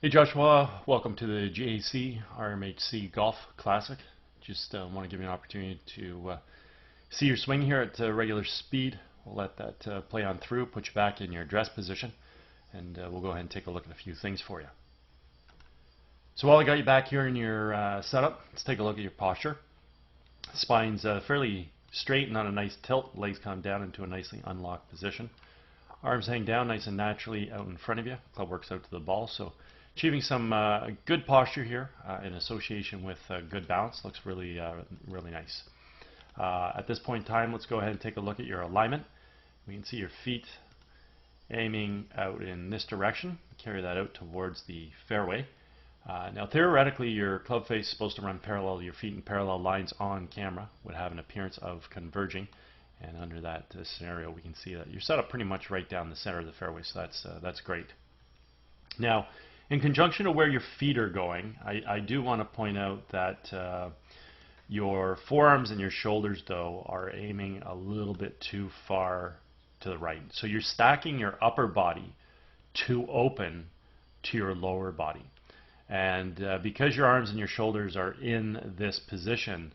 Hey Joshua, welcome to the GAC RMHC Golf Classic. Just want to give you an opportunity to see your swing here at regular speed. We'll let that play on through, put you back in your address position, and we'll go ahead and take a look at a few things for you. So while I got you back here in your setup, let's take a look at your posture. Spine's fairly straight, not a nice tilt. Legs come down into a nicely unlocked position. Arms hang down nice and naturally out in front of you. Club works out to the ball, so achieving some good posture here in association with good balance. Looks really nice. At this point in time, let's go ahead and take a look at your alignment. We can see your feet aiming out in this direction. Carry that out towards the fairway. Now theoretically, your club face is supposed to run parallel to your feet, and parallel lines on camera would have an appearance of converging. And under that scenario, we can see that you're set up pretty much right down the center of the fairway, so that's great. Now, in conjunction to where your feet are going, I do want to point out that your forearms and your shoulders, though, are aiming a little bit too far to the right. So you're stacking your upper body too open to your lower body. And because your arms and your shoulders are in this position,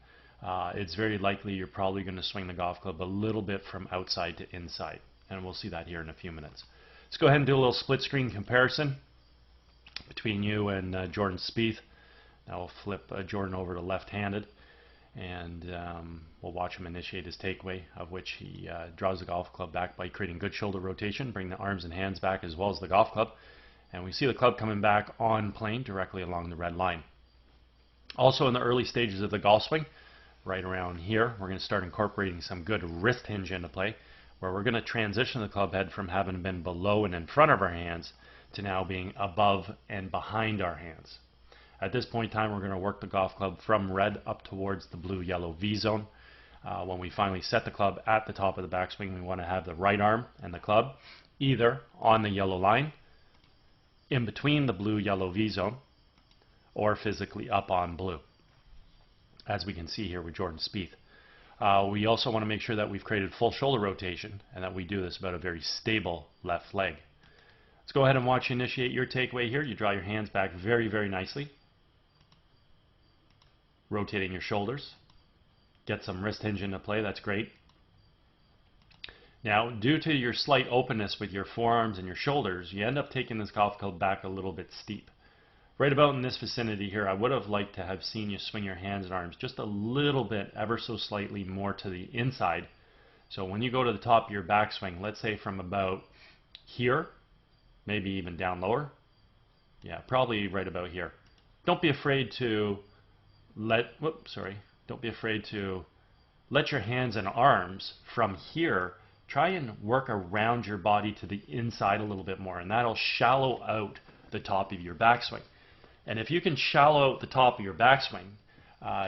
it's very likely you're probably going to swing the golf club a little bit from outside to inside. And we'll see that here in a few minutes. Let's go ahead and do a little split screen comparison between you and Jordan Spieth. Now we'll flip Jordan over to left-handed, and we'll watch him initiate his takeaway, of which he draws the golf club back by creating good shoulder rotation, bring the arms and hands back as well as the golf club. And we see the club coming back on plane directly along the red line. Also in the early stages of the golf swing, right around here, we're going to start incorporating some good wrist hinge into play, where we're going to transition the club head from having been below and in front of our hands to now being above and behind our hands. At this point in time, we're going to work the golf club from red up towards the blue-yellow V zone. When we finally set the club at the top of the backswing, we want to have the right arm and the club either on the yellow line, in between the blue-yellow V zone, or physically up on blue, as we can see here with Jordan Spieth. We also want to make sure that we've created full shoulder rotation and that we do this about a very stable left leg. Let's go ahead and watch you initiate your takeaway here. You draw your hands back very nicely, rotating your shoulders. Get some wrist hinge into play, that's great. Now, due to your slight openness with your forearms and your shoulders, you end up taking this golf club back a little bit steep. Right about in this vicinity here, I would have liked to have seen you swing your hands and arms just a little bit, ever so slightly more to the inside. So when you go to the top of your backswing, let's say from about here, maybe even down lower, yeah, probably right about here. Don't be afraid to let your hands and arms from here try and work around your body to the inside a little bit more, and that'll shallow out the top of your backswing. And if you can shallow out the top of your backswing,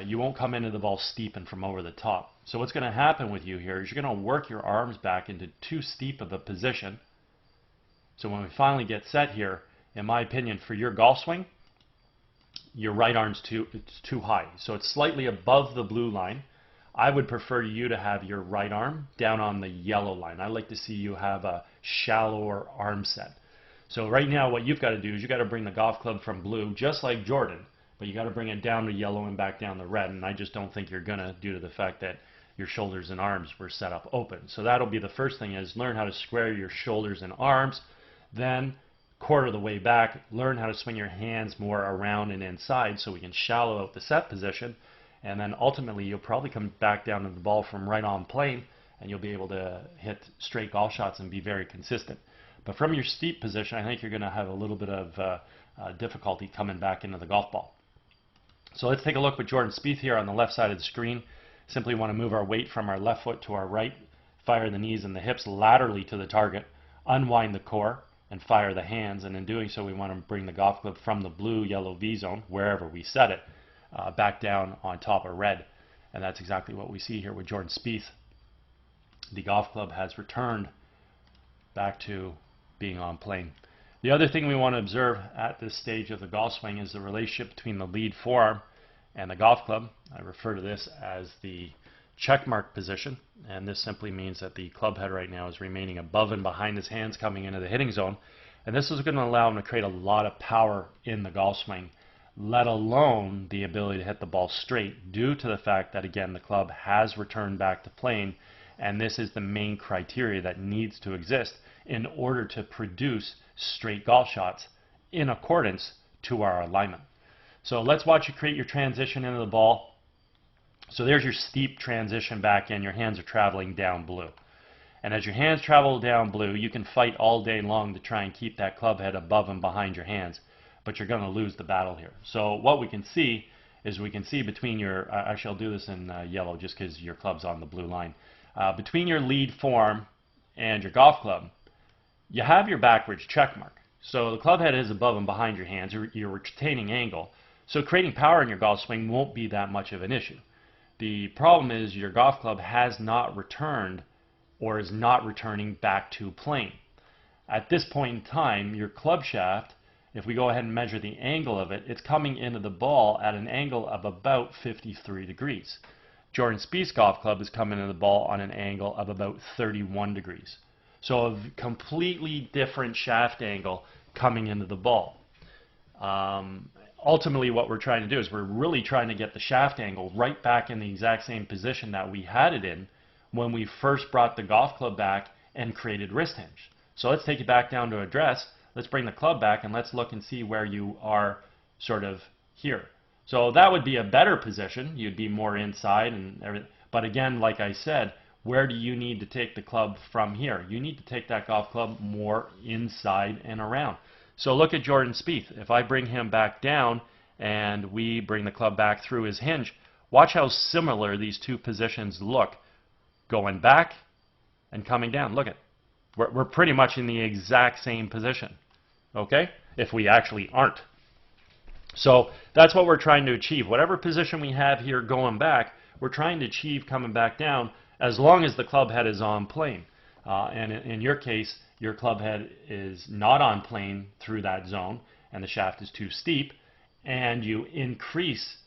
you won't come into the ball steep and from over the top. So what's going to happen with you here is you're going to work your arms back into too steep of a position. So when we finally get set here, in my opinion, for your golf swing, your right arm's too high. So it's slightly above the blue line. I would prefer you to have your right arm down on the yellow line. I like to see you have a shallower arm set. So right now what you've got to do is you've got to bring the golf club from blue, just like Jordan, but you got to bring it down to yellow and back down to red, and I just don't think you're going to, due to the fact that your shoulders and arms were set up open. So that'll be the first thing, is learn how to square your shoulders and arms, then quarter the way back, learn how to swing your hands more around and inside so we can shallow out the set position. And then ultimately you'll probably come back down to the ball from right on plane, and you'll be able to hit straight golf shots and be very consistent. But from your steep position, I think you're going to have a little bit of difficulty coming back into the golf ball. So let's take a look with Jordan Spieth here on the left side of the screen. Simply want to move our weight from our left foot to our right, fire the knees and the hips laterally to the target, unwind the core, and fire the hands. And in doing so, we want to bring the golf club from the blue-yellow V zone, wherever we set it, back down on top of red. And that's exactly what we see here with Jordan Spieth. The golf club has returned back to being on plane. The other thing we want to observe at this stage of the golf swing is the relationship between the lead forearm and the golf club. I refer to this as the check mark position, and this simply means that the club head right now is remaining above and behind his hands coming into the hitting zone, And this is going to allow him to create a lot of power in the golf swing, let alone the ability to hit the ball straight, due to the fact that, again, the club has returned back to plane, and this is the main criteria that needs to exist in order to produce straight golf shots in accordance to our alignment. So let's watch you create your transition into the ball. So there's your steep transition back in. Your hands are traveling down blue. And as your hands travel down blue, you can fight all day long to try and keep that club head above and behind your hands, but you're going to lose the battle here. So what we can see is we can see between your, actually I'll do this in yellow just because your club's on the blue line. Between your lead form and your golf club, you have your backwards check mark. So the club head is above and behind your hands, you're retaining angle. So creating power in your golf swing won't be that much of an issue. The problem is your golf club has not returned or is not returning back to plane. At this point in time, your club shaft, if we go ahead and measure the angle of it, it's coming into the ball at an angle of about 53 degrees. Jordan Spieth's golf club is coming into the ball on an angle of about 31 degrees. So a completely different shaft angle coming into the ball. Ultimately, what we're trying to do is we're really trying to get the shaft angle right back in the exact same position that we had it in when we first brought the golf club back and created wrist hinge. So let's take it back down to address. Let's bring the club back and let's look and see where you are sort of here. So that would be a better position. You'd be more inside and everything. But again, like I said, where do you need to take the club from here? You need to take that golf club more inside and around. So look at Jordan Spieth. If I bring him back down and we bring the club back through his hinge, watch how similar these two positions look. Going back and coming down. Look at, we're pretty much in the exact same position, okay? If we actually aren't. So that's what we're trying to achieve. Whatever position we have here going back, we're trying to achieve coming back down as long as the club head is on plane. And in your case, your club head is not on plane through that zone and the shaft is too steep, and you increase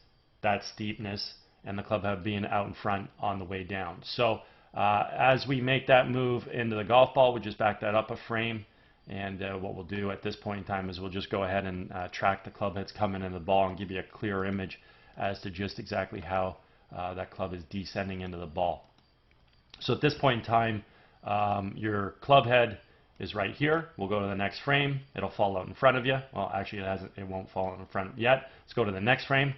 that steepness and the club head being out in front on the way down. So as we make that move into the golf ball, we just back that up a frame, and what we'll do at this point in time is we'll just go ahead and track the club heads coming into the ball and give you a clear image as to just exactly how that club is descending into the ball. So at this point in time, your club head is right here. We'll go to the next frame. It'll fall out in front of you. Well, actually it won't fall out in front yet. Let's go to the next frame,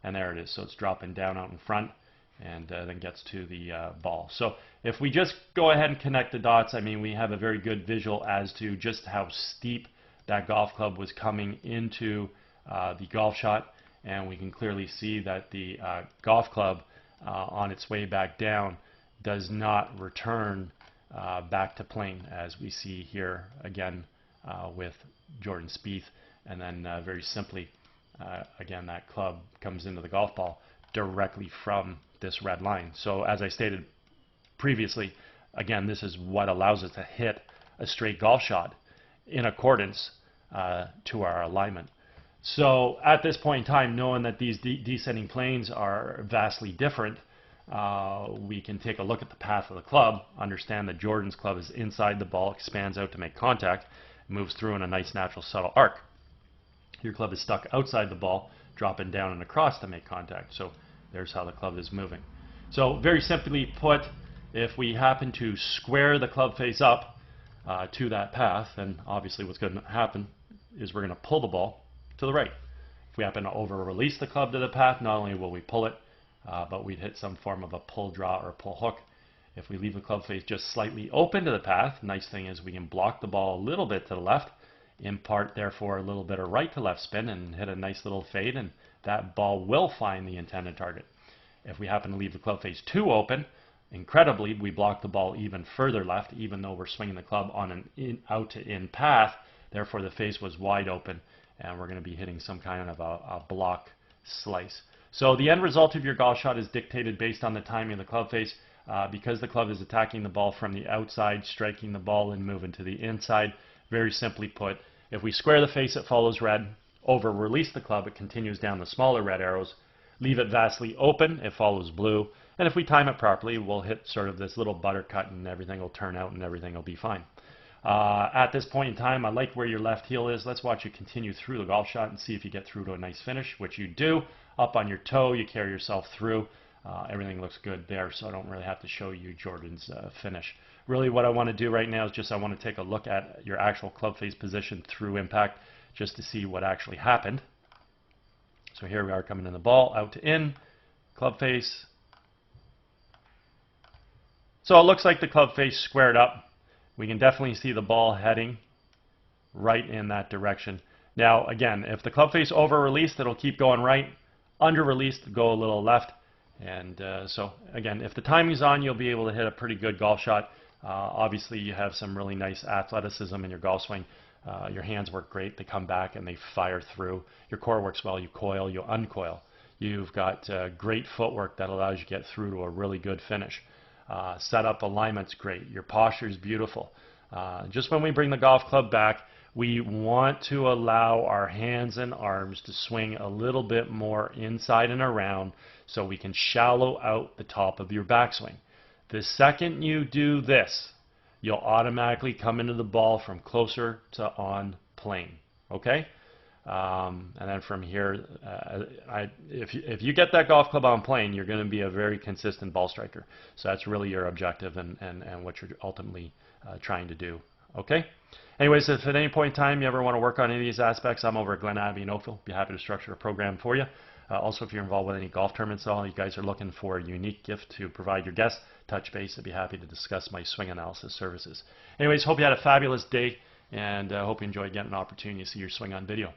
and there it is. So it's dropping down out in front and then gets to the ball. So if we just go ahead and connect the dots, I mean, we have a very good visual as to just how steep that golf club was coming into the golf shot, and we can clearly see that the golf club on its way back down does not return back to plane, as we see here again with Jordan Spieth. And then very simply, again, that club comes into the golf ball directly from this red line. So as I stated previously, again, this is what allows us to hit a straight golf shot in accordance to our alignment. So at this point in time, knowing that these descending planes are vastly different, we can take a look at the path of the club, understand that Jordan's club is inside the ball, expands out to make contact, moves through in a nice natural subtle arc. Your club is stuck outside the ball, dropping down and across to make contact. So there's how the club is moving. So very simply put, if we happen to square the club face up to that path, then obviously what's going to happen is we're going to pull the ball to the right. If we happen to over-release the club to the path, not only will we pull it, but we'd hit some form of a pull draw or pull hook. If we leave the club face just slightly open to the path, nice thing is we can block the ball a little bit to the left, impart therefore a little bit of right to left spin and hit a nice little fade, and that ball will find the intended target. If we happen to leave the club face too open, incredibly, we block the ball even further left, even though we're swinging the club on an out to in path. Therefore, the face was wide open, and we're going to be hitting some kind of a block slice. So the end result of your golf shot is dictated based on the timing of the club face. Because the club is attacking the ball from the outside, striking the ball and moving to the inside. Very simply put, if we square the face, it follows red. Over-release the club, it continues down the smaller red arrows. Leave it vastly open, it follows blue. And if we time it properly, we'll hit sort of this little buttercut and everything will turn out and everything will be fine. At this point in time, I like where your left heel is. Let's watch you continue through the golf shot and see if you get through to a nice finish, which you do. Up on your toe, you carry yourself through. Everything looks good there, so I don't really have to show you Jordan's finish. Really what I want to do right now is just I want to take a look at your actual club face position through impact just to see what actually happened. So here we are coming in the ball, out to in, club face. So it looks like the club face squared up. We can definitely see the ball heading right in that direction. Now again, if the club face over released, it'll keep going right. Under released, go a little left. And so again, if the timing's on, you'll be able to hit a pretty good golf shot. Obviously you have some really nice athleticism in your golf swing. Your hands work great. They come back and they fire through. Your core works well. You coil, you uncoil. You've got great footwork that allows you to get through to a really good finish. Setup alignment's great. Your posture's beautiful. Just when we bring the golf club back, we want to allow our hands and arms to swing a little bit more inside and around so we can shallow out the top of your backswing. The second you do this, you'll automatically come into the ball from closer to on plane. Okay? And then from here, if you get that golf club on plane, you're going to be a very consistent ball striker. So that's really your objective and what you're ultimately trying to do. Okay? Anyways, if at any point in time you ever want to work on any of these aspects, I'm over at Glen Abbey in Oakville. Be happy to structure a program for you. Also, if you're involved with any golf tournaments at all, you guys are looking for a unique gift to provide your guests, touch base. I'd be happy to discuss my swing analysis services. Anyways, hope you had a fabulous day, and hope you enjoyed getting an opportunity to see your swing on video.